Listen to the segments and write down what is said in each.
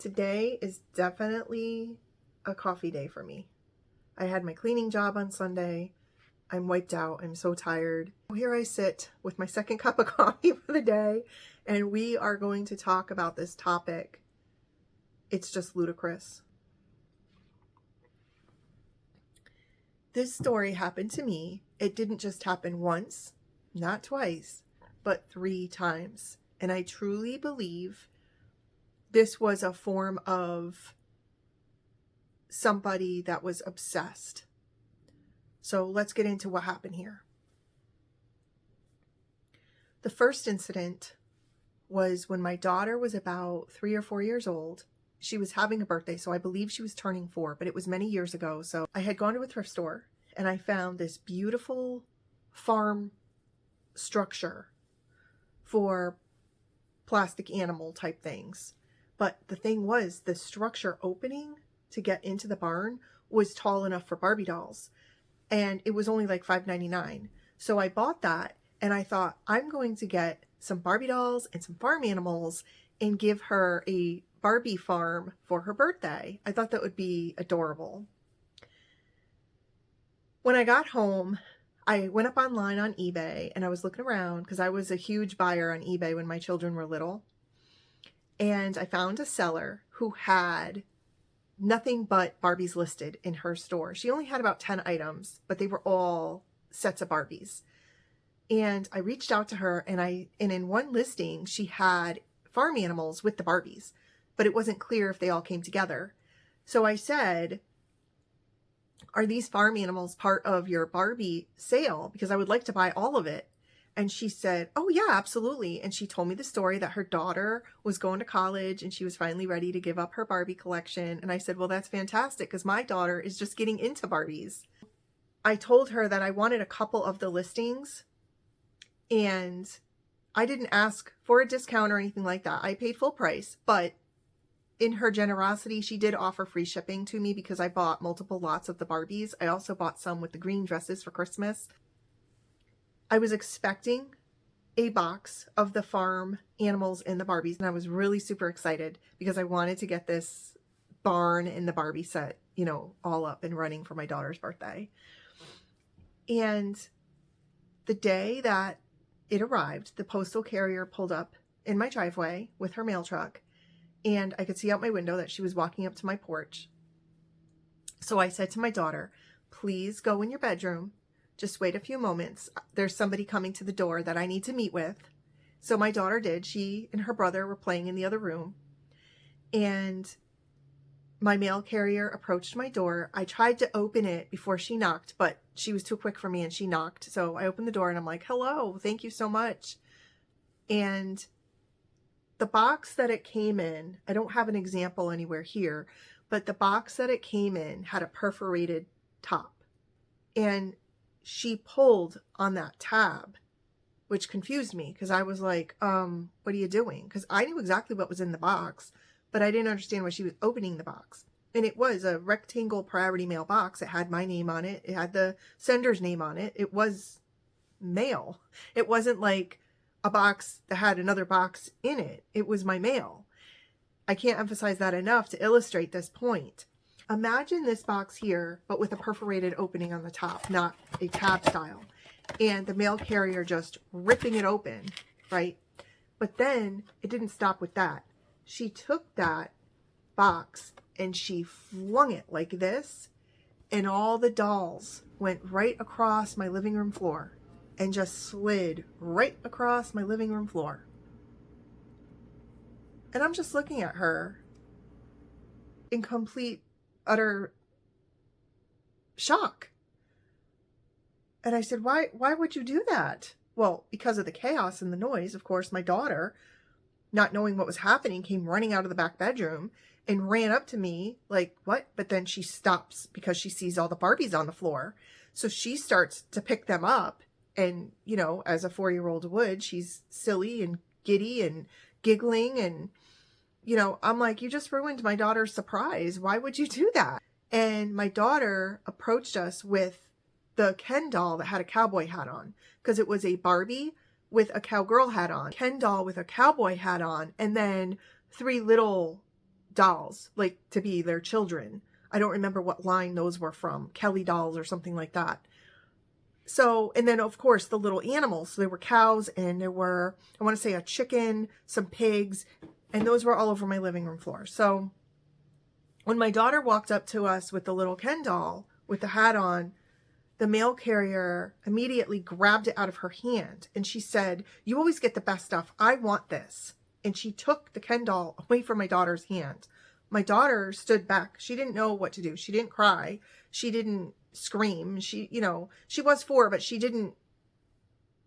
Today is definitely a coffee day for me. I had my cleaning job on Sunday. I'm wiped out. I'm so tired. Here I sit with my second cup of coffee for the day, and we are going to talk about this topic. It's just ludicrous. This story happened to me. It didn't just happen once, not twice, but 3 times. And I truly believe this was a form of somebody that was obsessed. So let's get into what happened here. The first incident was when my daughter was about 3 or 4 years old. She was having a birthday, so I believe she was turning 4, but it was many years ago. So I had gone to a thrift store and I found this beautiful farm structure for plastic animal type things. But the thing was, the structure opening to get into the barn was tall enough for Barbie dolls. And it was only like $5.99. So I bought that and I thought, I'm going to get some Barbie dolls and some farm animals and give her a Barbie farm for her birthday. I thought that would be adorable. When I got home, I went up online on eBay and I was looking around because I was a huge buyer on eBay when my children were little. And I found a seller who had nothing but Barbies listed in her store. She only had about 10 items, but they were all sets of Barbies. And I reached out to her and in one listing, she had farm animals with the Barbies, but it wasn't clear if they all came together. So I said, are these farm animals part of your Barbie sale? Because I would like to buy all of it. And she said, oh yeah, absolutely. And she told me the story that her daughter was going to college and she was finally ready to give up her Barbie collection. And I said, well, that's fantastic because my daughter is just getting into Barbies. I told her that I wanted a couple of the listings and I didn't ask for a discount or anything like that. I paid full price, but in her generosity, she did offer free shipping to me because I bought multiple lots of the Barbies. I also bought some with the green dresses for Christmas. I was expecting a box of the farm animals and the Barbies, and I was really super excited because I wanted to get this barn and the Barbie set, all up and running for my daughter's birthday. And the day that it arrived, the postal carrier pulled up in my driveway with her mail truck, and I could see out my window that she was walking up to my porch. So I said to my daughter, please go in your bedroom. Just wait a few moments. There's somebody coming to the door that I need to meet with. So my daughter did. She and her brother were playing in the other room. And my mail carrier approached my door. I tried to open it before she knocked, but she was too quick for me and she knocked. So I opened the door and I'm like, hello, thank you so much. And the box that it came in, I don't have an example anywhere here, but the box that it came in had a perforated top. And she pulled on that tab, which confused me because I was like, what are you doing? Because I knew exactly what was in the box, but I didn't understand why she was opening the box. And it was a rectangle priority mail box. It had my name on it. It had the sender's name on it. It was mail. It wasn't like a box that had another box in it. It was my mail. I can't emphasize that enough to illustrate this point. Imagine this box here, but with a perforated opening on the top, not a tab style. And the mail carrier just ripping it open, right? But then it didn't stop with that. She took that box and she flung it like this, and all the dolls went right across my living room floor and just slid right across my living room floor. And I'm just looking at her in complete utter shock. And I said, why would you do that? Well, because of the chaos and the noise. Of course, my daughter, not knowing what was happening, came running out of the back bedroom and ran up to me like, what? But then she stops because she sees all the Barbies on the floor. So she starts to pick them up. And, as a 4-year-old would, she's silly and giddy and giggling and I'm like, you just ruined my daughter's surprise. Why would you do that? And my daughter approached us with the Ken doll that had a cowboy hat on, because it was a Barbie with a cowgirl hat on, Ken doll with a cowboy hat on, and then 3 little dolls, like to be their children. I don't remember what line those were from, Kelly dolls or something like that. So, and then of course the little animals. So there were cows and there were, I want to say, a chicken, some pigs, and those were all over my living room floor. So when my daughter walked up to us with the little Ken doll with the hat on, the mail carrier immediately grabbed it out of her hand and she said, "You always get the best stuff. I want this." And she took the Ken doll away from my daughter's hand. My daughter stood back. She didn't know what to do. She didn't cry. She didn't scream. She, she was 4, but she didn't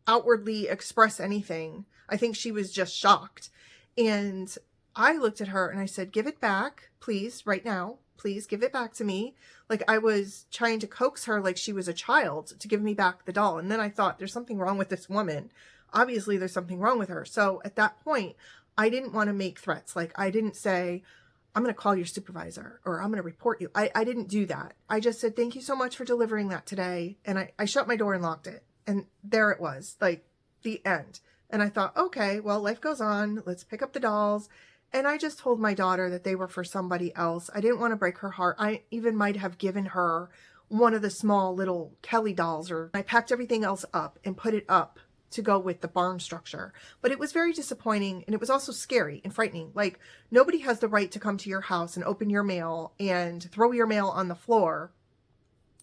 outwardly express anything. I think she was just shocked. And I looked at her and I said, "Give it back, please, right now. Please give it back to me." Like I was trying to coax her like she was a child to give me back the doll. And then I thought, there's something wrong with this woman. Obviously, there's something wrong with her. So at that point, I didn't want to make threats. Like I didn't say, "I'm going to call your supervisor," or "I'm going to report you." I didn't do that. I just said, "Thank you so much for delivering that today." And I shut my door and locked it. And there it was, like the end. And I thought, okay, well, life goes on. Let's pick up the dolls. And I just told my daughter that they were for somebody else. I didn't want to break her heart. I even might have given her one of the small little Kelly dolls, or I packed everything else up and put it up to go with the barn structure. But it was very disappointing, and it was also scary and frightening. Like, nobody has the right to come to your house and open your mail and throw your mail on the floor.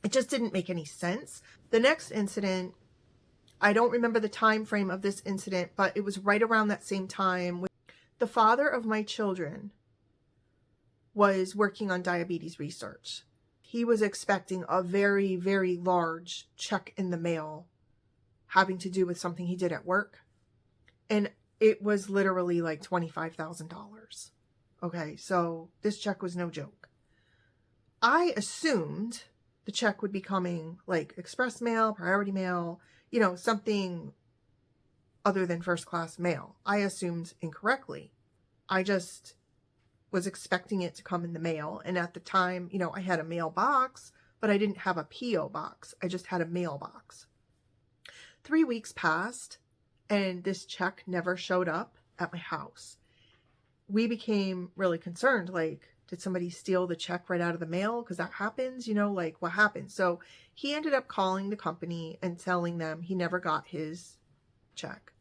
It just didn't make any sense. The next incident, I don't remember the time frame of this incident, but it was right around that same time. The father of my children was working on diabetes research. He was expecting a very, very large check in the mail having to do with something he did at work. And it was literally like $25,000. Okay, so this check was no joke. I assumed the check would be coming like express mail, priority mail, something other than first class mail. I assumed incorrectly. I just was expecting it to come in the mail. And at the time, I had a mailbox, but I didn't have a P.O. box. I just had a mailbox. 3 weeks passed and this check never showed up at my house. We became really concerned. Like, did somebody steal the check right out of the mail? Because that happens, like what happened? So he ended up calling the company and telling them he never got his check.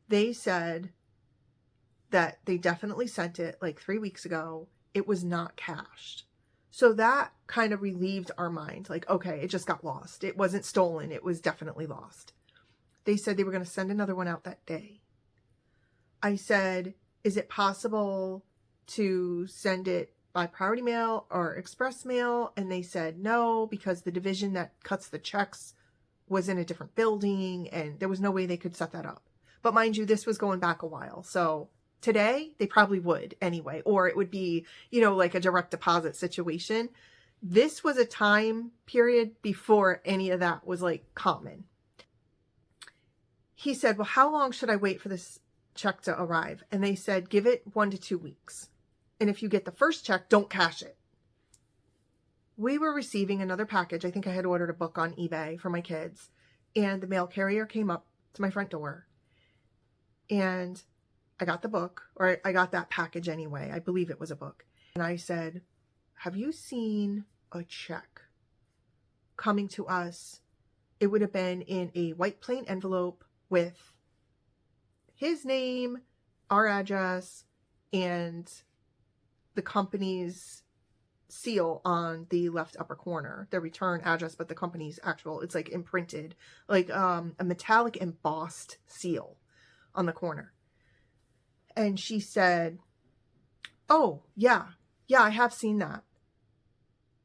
They said that they definitely sent it like 3 weeks ago. It was not cashed. So that kind of relieved our mind. Like, okay, it just got lost. It wasn't stolen. It was definitely lost. They said they were going to send another one out that day. I said, "Is it possible to send it by priority mail or express mail?" And they said no, because the division that cuts the checks was in a different building and there was no way they could set that up. But mind you, this was going back a while. So today they probably would anyway, or it would be, like a direct deposit situation. This was a time period before any of that was like common. He said, "Well, how long should I wait for this check to arrive?" And they said, "Give it 1 to 2 weeks. And if you get the first check, don't cash it." We were receiving another package. I think I had ordered a book on eBay for my kids. And the mail carrier came up to my front door. And I got the book, or I got that package anyway. I believe it was a book. And I said, "Have you seen a check coming to us?" It would have been in a white plain envelope with his name, our address, and the company's seal on the left upper corner, the return address, but the company's actual, it's like imprinted, like a metallic embossed seal on the corner. And she said, "Oh, yeah, I have seen that."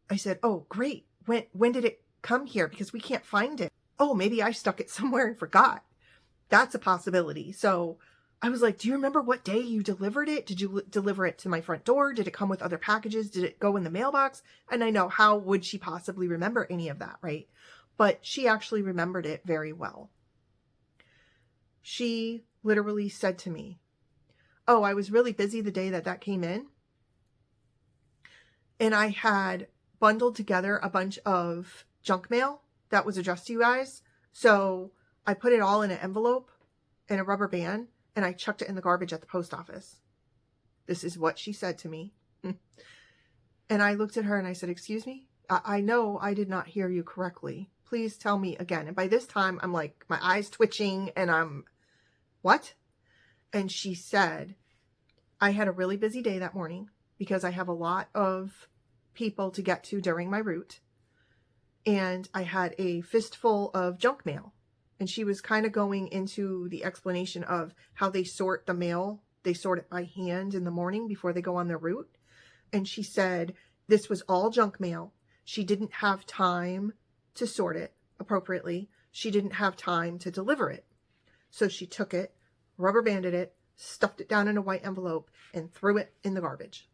I said, "Oh, great. When did it come here? Because we can't find it." "Oh, maybe I stuck it somewhere and forgot." That's a possibility. So I was like, "Do you remember what day you delivered it? Did you deliver it to my front door? Did it come with other packages? Did it go in the mailbox?" And I know, how would she possibly remember any of that, right? But she actually remembered it very well. She literally said to me, "Oh, I was really busy the day that came in. And I had bundled together a bunch of junk mail that was addressed to you guys. So I put it all in an envelope and a rubber band, and I chucked it in the garbage at the post office." This is what she said to me. And I looked at her and I said, excuse me? I know I did not hear you correctly. Please tell me again. And by this time, I'm like, my eyes twitching and I'm, what? And she said, I had a really busy day that morning because I have a lot of people to get to during my route. And I had a fistful of junk mail. And she was kind of going into the explanation of how they sort the mail. They sort it by hand in the morning before they go on their route. And she said, this was all junk mail. She didn't have time to sort it appropriately. She didn't have time to deliver it. So she took it, rubber banded it, stuffed it down in a white envelope, and threw it in the garbage.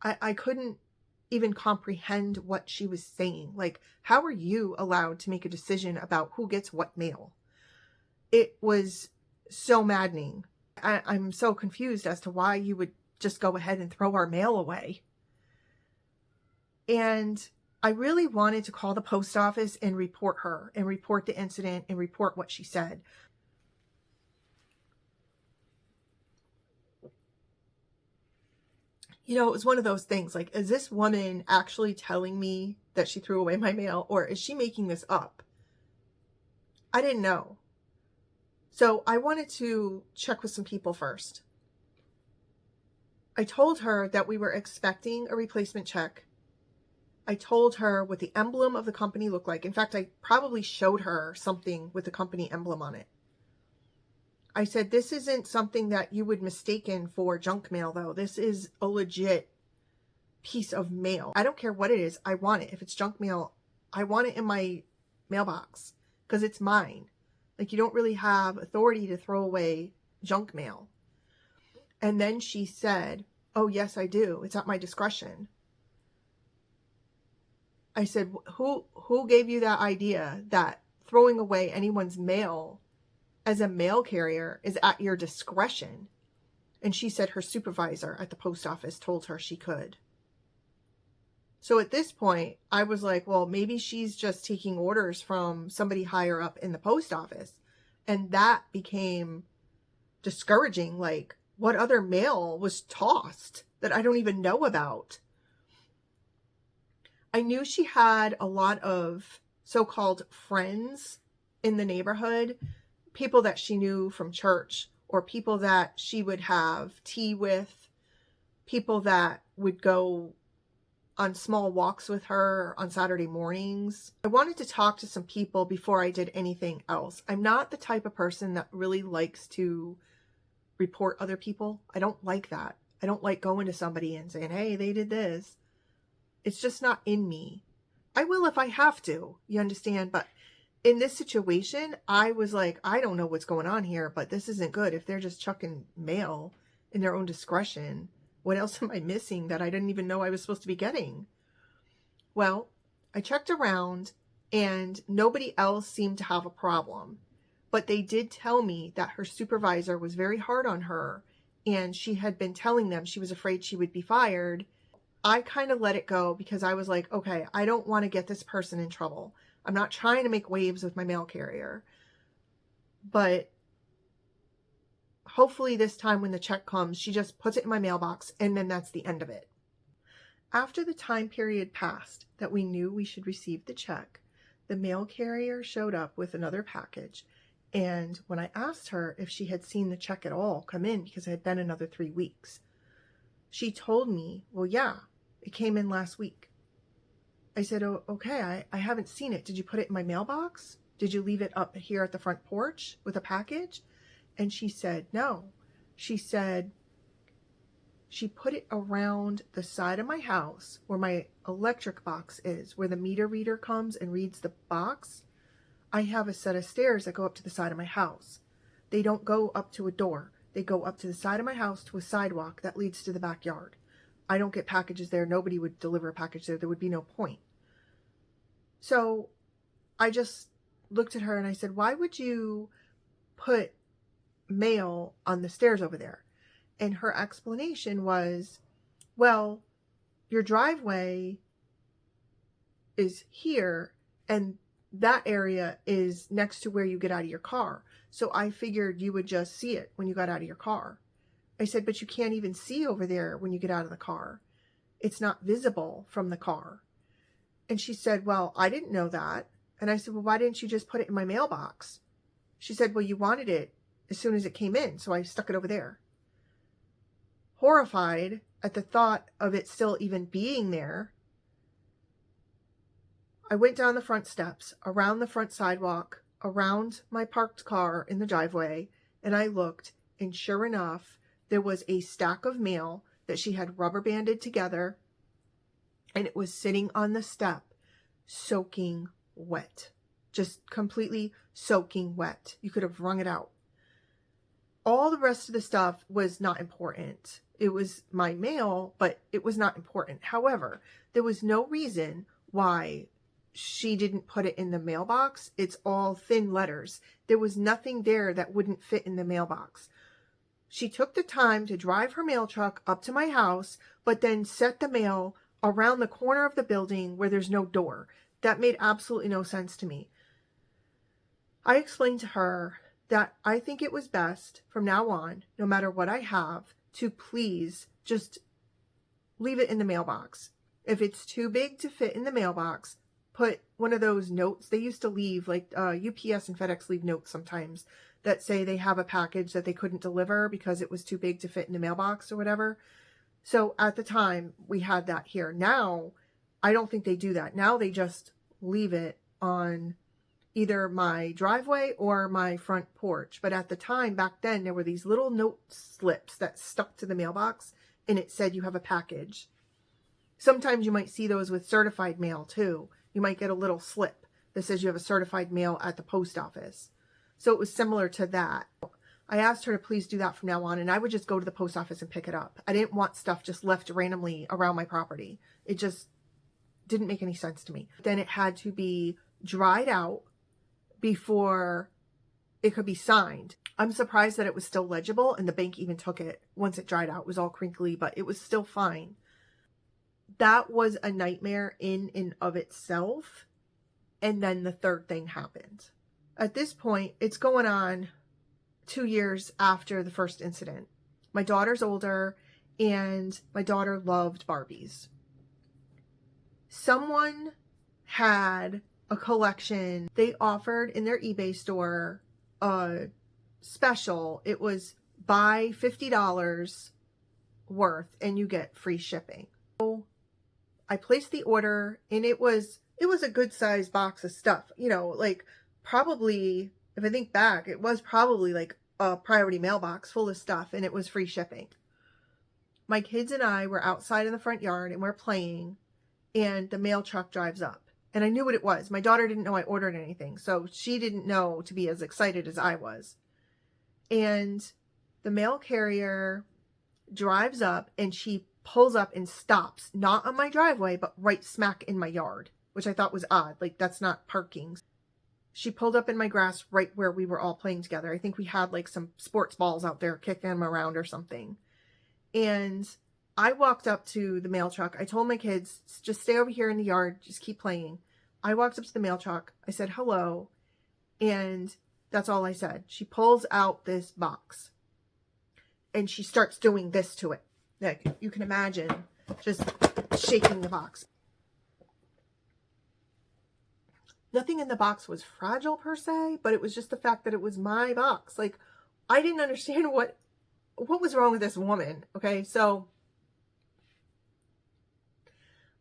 I couldn't even comprehend what she was saying. Like, how are you allowed to make a decision about who gets what mail? It was so maddening. I'm so confused as to why you would just go ahead and throw our mail away. And I really wanted to call the post office and report her and report the incident and report what she said. You know, it was one of those things like, is this woman actually telling me that she threw away my mail, or is she making this up? I didn't know. So I wanted to check with some people first. I told her that we were expecting a replacement check. I told her what the emblem of the company looked like. In fact, I probably showed her something with the company emblem on it. I said, this isn't something that you would mistaken for junk mail, though. This is a legit piece of mail. I don't care what it is. I want it. If it's junk mail, I want it in my mailbox because it's mine. Like, you don't really have authority to throw away junk mail. And then she said, oh, yes, I do. It's at my discretion. I said, who gave you that idea that throwing away anyone's mail as a mail carrier is at your discretion? And she said her supervisor at the post office told her she could. So at this point, I was like, well, maybe she's just taking orders from somebody higher up in the post office. And that became discouraging. Like, what other mail was tossed that I don't even know about? I knew she had a lot of so-called friends in the neighborhood, people that she knew from church, or people that she would have tea with, people that would go on small walks with her on Saturday mornings. I wanted to talk to some people before I did anything else. I'm not the type of person that really likes to report other people. I don't like that. I don't like going to somebody and saying, hey, they did this. It's just not in me. I will if I have to, you understand? But in this situation, I was like, I don't know what's going on here, but this isn't good. If they're just chucking mail in their own discretion, what else am I missing that I didn't even know I was supposed to be getting? Well, I checked around and nobody else seemed to have a problem. But they did tell me that her supervisor was very hard on her and she had been telling them she was afraid she would be fired. I kind of let it go because I was like, okay, I don't want to get this person in trouble. I'm not trying to make waves with my mail carrier. But hopefully this time when the check comes, she just puts it in my mailbox and then that's the end of it. After the time period passed that we knew we should receive the check, the mail carrier showed up with another package. And when I asked her if she had seen the check at all come in, because it had been another 3 weeks, she told me, well, yeah, it came in last week. I said, oh, okay, I haven't seen it. Did you put it in my mailbox? Did you leave it up here at the front porch with a package? And she said, no. She said she put it around the side of my house where my electric box is, where the meter reader comes and reads the box. I have a set of stairs that go up to the side of my house. They don't go up to a door. They go up to the side of my house to a sidewalk that leads to the backyard. I don't get packages there. Nobody would deliver a package there. There would be no point. So I just looked at her and I said, why would you put mail on the stairs over there? And her explanation was, well, your driveway is here and that area is next to where you get out of your car. So I figured you would just see it when you got out of your car. I said, but you can't even see over there when you get out of the car. It's not visible from the car. And she said, well, I didn't know that. And I said, well, why didn't you just put it in my mailbox? She said, well, you wanted it as soon as it came in, so I stuck it over there. Horrified at the thought of it still even being there, I went down the front steps, around the front sidewalk, around my parked car in the driveway, and I looked, and sure enough, there was a stack of mail that she had rubber banded together, and it was sitting on the step, soaking wet. Just completely soaking wet. You could have wrung it out. All the rest of the stuff was not important. It was my mail, but it was not important. However, there was no reason why she didn't put it in the mailbox. It's all thin letters. There was nothing there that wouldn't fit in the mailbox. She took the time to drive her mail truck up to my house, but then set the mail around the corner of the building where there's no door. That made absolutely no sense to me. I explained to her that I think it was best from now on, no matter what I have, to please just leave it in the mailbox. If it's too big to fit in the mailbox, put one of those notes they used to leave, like UPS and FedEx leave notes sometimes that say they have a package that they couldn't deliver because it was too big to fit in the mailbox or whatever. So at the time, we had that here. Now, I don't think they do that. Now they just leave it on either my driveway or my front porch. But at the time, back then, there were these little note slips that stuck to the mailbox, and it said you have a package. Sometimes you might see those with certified mail too. You might get a little slip that says you have a certified mail at the post office. So it was similar to that. I asked her to please do that from now on, and I would just go to the post office and pick it up. I didn't want stuff just left randomly around my property. It just didn't make any sense to me. Then it had to be dried out before it could be signed. I'm surprised that it was still legible, and the bank even took it once it dried out. It was all crinkly, but it was still fine. That was a nightmare in and of itself. And then the third thing happened. At this point, it's going on 2 years after the first incident. My daughter's older, and my daughter loved Barbies. Someone had a collection. They offered in their eBay store a special. It was buy $50 worth and you get free shipping. So I placed the order, and it was a good sized box of stuff. You know, like probably, if I think back, it was probably like a priority mailbox full of stuff, and it was free shipping. My kids and I were outside in the front yard, and we're playing, and the mail truck drives up. And I knew what it was. My daughter didn't know I ordered anything, so she didn't know to be as excited as I was. And the mail carrier drives up, and she pulls up and stops, not on my driveway, but right smack in my yard, which I thought was odd. Like, that's not parking. She pulled up in my grass right where we were all playing together. I think we had like some sports balls out there, kicking them around or something. And I walked up to the mail truck. I told my kids, just stay over here in the yard, just keep playing. I walked up to the mail truck. I said, hello. And that's all I said. She pulls out this box, and she starts doing this to it. Like, you can imagine, just shaking the box. Nothing in the box was fragile per se, but it was just the fact that it was my box. Like, I didn't understand what was wrong with this woman. Okay, so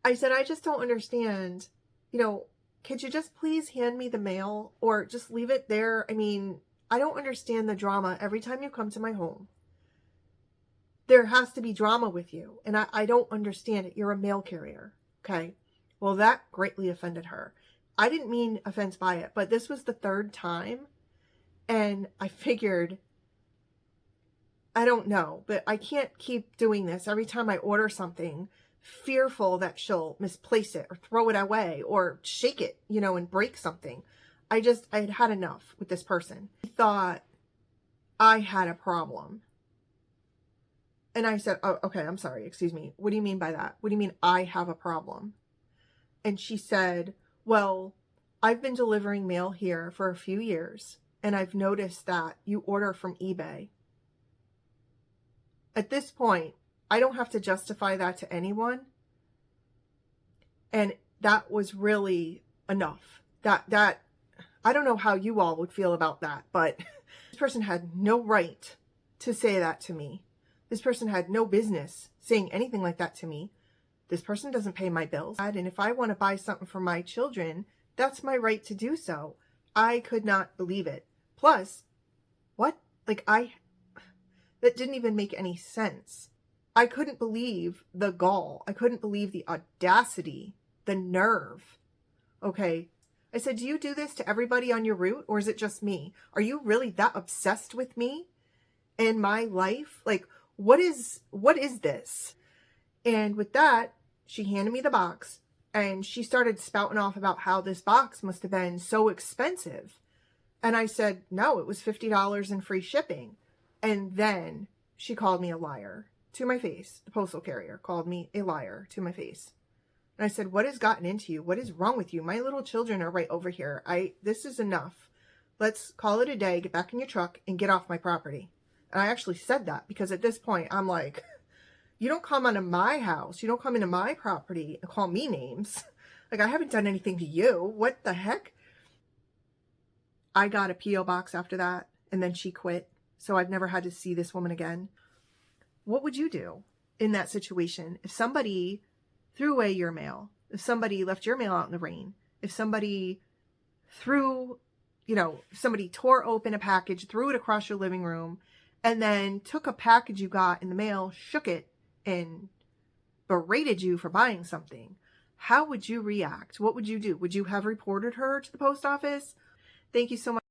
I said, I just don't understand. You know, could you just please hand me the mail or just leave it there? I mean, I don't understand the drama every time you come to my home. There has to be drama with you, and I don't understand it. You're a mail carrier, okay? Well, that greatly offended her. I didn't mean offense by it, but this was the third time, and I figured, I don't know, but I can't keep doing this every time I order something, fearful that she'll misplace it or throw it away or shake it, you know, and break something. I had had enough with this person. He thought I had a problem. And I said, oh, okay, I'm sorry, excuse me. What do you mean by that? What do you mean I have a problem? And she said, well, I've been delivering mail here for a few years, and I've noticed that you order from eBay. At this point, I don't have to justify that to anyone. And that was really enough. That I don't know how you all would feel about that, but this person had no right to say that to me. This person had no business saying anything like that to me. This person doesn't pay my bills. And if I want to buy something for my children, that's my right to do so. I could not believe it. Plus, what? That didn't even make any sense. I couldn't believe the gall. I couldn't believe the audacity, the nerve. Okay. I said, do you do this to everybody on your route, or is it just me? Are you really that obsessed with me and my life? Like, what is this? And with that, she handed me the box and she started spouting off about how this box must have been so expensive. And I said, no, it was $50 in free shipping. And then she called me a liar to my face. The postal carrier called me a liar to my face. And I said, what has gotten into you? What is wrong with you? My little children are right over here. This is enough. Let's call it a day, get back in your truck and get off my property. And I actually said that because at this point I'm like, you don't come onto my house. You don't come into my property and call me names. Like, I haven't done anything to you. What the heck? I got a P.O. box after that, and then she quit. So I've never had to see this woman again. What would you do in that situation? If somebody threw away your mail, if somebody left your mail out in the rain, if somebody somebody tore open a package, threw it across your living room, and then took a package you got in the mail, shook it, and berated you for buying something, how would you react? What would you do? Would you have reported her to the post office? Thank you so much.